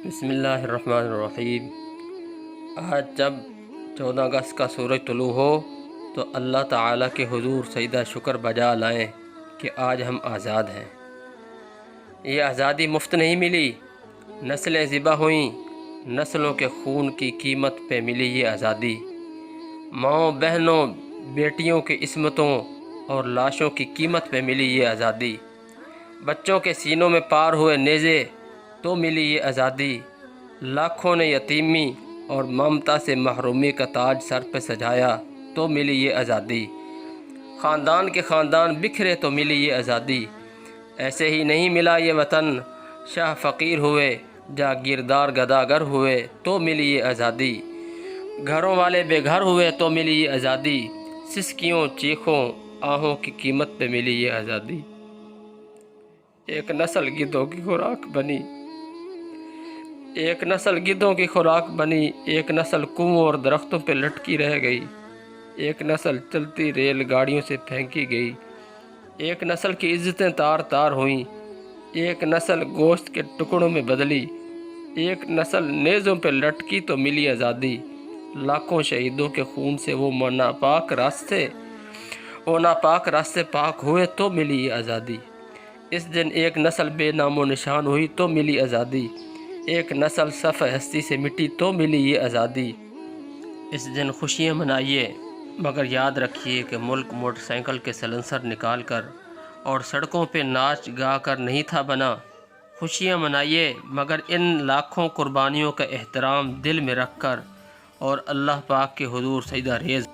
بسم اللہ الرحمن الرحیم۔ آج جب 14 اگست کا سورج طلوع ہو تو اللہ تعالیٰ کے حضور سجدہ شکر بجا لائیں کہ آج ہم آزاد ہیں۔ یہ آزادی مفت نہیں ملی، نسلیں ذبح ہوئیں، نسلوں کے خون کی قیمت پہ ملی یہ آزادی۔ ماؤں، بہنوں، بیٹیوں کی عصمتوں اور لاشوں کی قیمت پہ ملی یہ آزادی۔ بچوں کے سینوں میں پار ہوئے نیزے تو ملی یہ آزادی۔ لاکھوں نے یتیمی اور ممتا سے محرومی کا تاج سر پہ سجایا تو ملی یہ آزادی۔ خاندان کے خاندان بکھرے تو ملی یہ آزادی۔ ایسے ہی نہیں ملا یہ وطن، شاہ فقیر ہوئے، جاگیردار گداگر ہوئے تو ملی یہ آزادی۔ گھروں والے بے گھر ہوئے تو ملی یہ آزادی۔ سسکیوں، چیخوں، آہوں کی قیمت پہ ملی یہ آزادی۔ ایک نسل گدھوں کی خوراک بنی، ایک نسل گدھوں کی خوراک بنی، ایک نسل کنووں اور درختوں پہ لٹکی رہ گئی، ایک نسل چلتی ریل گاڑیوں سے پھینکی گئی، ایک نسل کی عزتیں تار تار ہوئیں، ایک نسل گوشت کے ٹکڑوں میں بدلی، ایک نسل نیزوں پہ لٹکی تو ملی آزادی۔ لاکھوں شہیدوں کے خون سے وہ ناپاک راستے پاک ہوئے تو ملی یہ آزادی۔ اس دن ایک نسل بے نام و نشان ہوئی تو ملی آزادی، ایک نسل صف ہستی سے مٹی تو ملی یہ آزادی۔ اس دن خوشیاں منائیے، مگر یاد رکھیے کہ ملک موٹر سائیکل کے سلنسر نکال کر اور سڑکوں پہ ناچ گا کر نہیں تھا بنا۔ خوشیاں منائیے مگر ان لاکھوں قربانیوں کا احترام دل میں رکھ کر اور اللہ پاک کے حضور سجدہ ریز